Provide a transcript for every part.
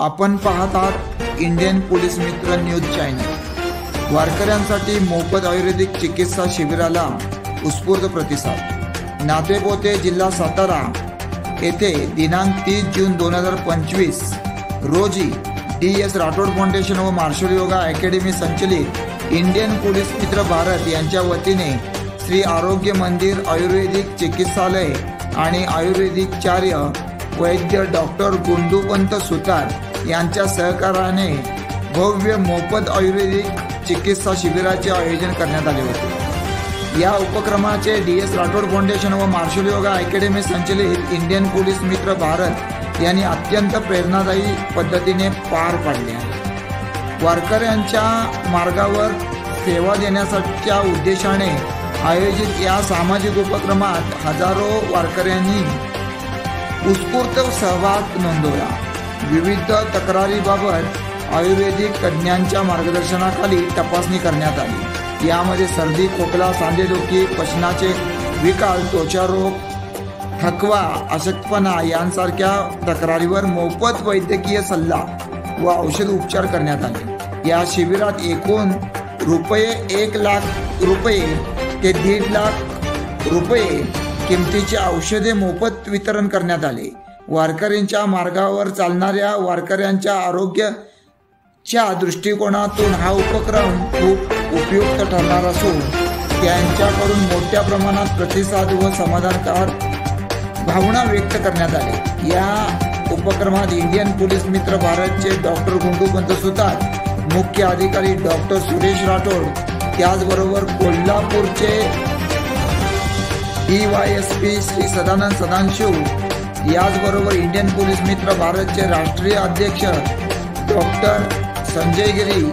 आपण पाहत आहात इंडियन पोलीस मित्र न्यूज चॅनल। वारकऱ्यांसाठी मोफत आयुर्वेदिक चिकित्सा शिबिराला उत्स्फूर्त प्रतिसाद। नातेपोते जिल्हा सातारा येथे दिनांक 30 जून 2025 रोजी DS राठोड फाउंडेशन व मार्शल योगा अकॅडमी संचलित इंडियन पोलीस मित्र भारत यांच्या वतीने श्री आरोग्य मंदिर आयुर्वेदिक चिकित्सालय आणि आयुर्वेदिकचार्य वैद्य डॉक्टर गुंडूपंत सुतार यांच्या सहकार्याने भव्य मोफत आयुर्वेदिक चिकित्सा शिबिराचे आयोजन करण्यात आले होते। या उपक्रमाचे DS राठोड फाउंडेशन व मार्शल योगा अकॅडमी संचलित इंडियन पोलीस मित्र भारत यांनी अत्यंत प्रेरणादायी पद्धतीने पार पाडले आहे। वारकऱ्यांच्या मार्गावर सेवा देण्याच्या उद्देशाने आयोजित या सामाजिक उपक्रमात हजारो वारकऱ्यांनी उत्स्फूर्त सहभाग नोंदवला। विविध तक्रारीबाबत आयुर्वेदिक तज्ज्ञांच्या मार्गदर्शनाखाली तपासणी करण्यात आली। यामध्ये सर्दी, खोकला, सांधेदुखी, पचनाचे विकार, त्वचा रोग, थकवा, अशक्तपणा यांसारख्या तक्रारीवर मोफत वैद्यकीय सल्ला व औषध उपचार करण्यात आले। या शिबिरात एकूण ₹1 लाख ते ₹1.5 लाख किमतीची औषधे मोफत वितरण करण्यात आले। वारकऱ्यांच्या मार्गावर चालणाऱ्या वारकऱ्यांच्या आरोग्याच्या दृष्टिकोनातून हा उपक्रम खूप उपयुक्त ठरणार असून त्यांच्याकडून मोठ्या प्रमाणात प्रतिसाद व समाधानकारक भावना व्यक्त करण्यात आली। या उपक्रमात इंडियन पोलीस मित्र भारतचे डॉक्टर गुंडूपंत सुतार, मुख्य अधिकारी डॉक्टर सुरेश राठोड, त्याचबरोबर कोल्हापूरचे DYSP श्री सदानंद सदाशिव, याचबरोबर इंडियन पोलीस मित्र भारतचे राष्ट्रीय अध्यक्ष डॉक्टर संजय गिरी,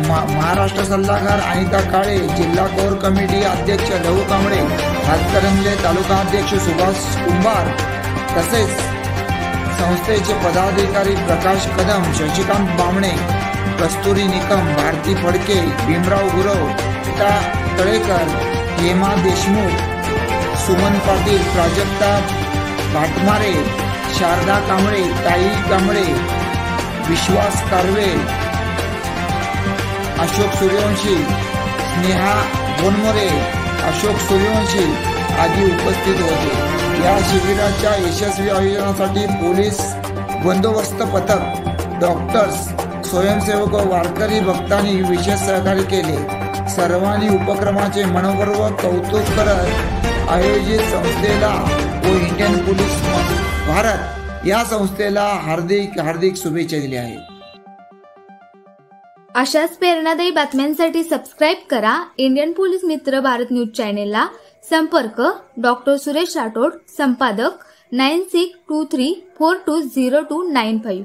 महाराष्ट्र सल्लागार अनिता काळे, जिल्हा कोर कमिटी अध्यक्ष लहू कांबळे, हातकणंगले तालुका अध्यक्ष सुभाष कुंभार, तसेच संस्थेचे पदाधिकारी प्रकाश कदम, शशिकांत बामणे, कस्तुरी निकम, भारती फडके, भीमराव गुरव, गीता तळेकर, हेमा देशमुख, सुमन पाटील, प्राजक्ता भाटमारे, शारदा कांबळे, ताई कांबळे, विश्वास कारवे, अशोक सूर्यवंशी, स्नेहा बोनमोरे, अशोक सूर्यवंशी आदी उपस्थित होते। या शिबिराच्या यशस्वी आयोजनासाठी पोलीस बंदोबस्त पथक, डॉक्टर्स, स्वयंसेवक व वारकरी भक्तांनी विशेष सहकार्य केले। सर्वांनी उपक्रमाचे मनपूर्वक कौतुक करत आयोजित संस्थेला व इंडियन पोलीस भारत या संस्थेला हार्दिक शुभेच्छा दिल्या आहेत। अशाच प्रेरणादायी बातम्यांसाठी सबस्क्राईब करा इंडियन पोलीस मित्र भारत न्यूज चॅनेलला। संपर्क डॉक्टर सुरेश राठोड, संपादक 9623420295।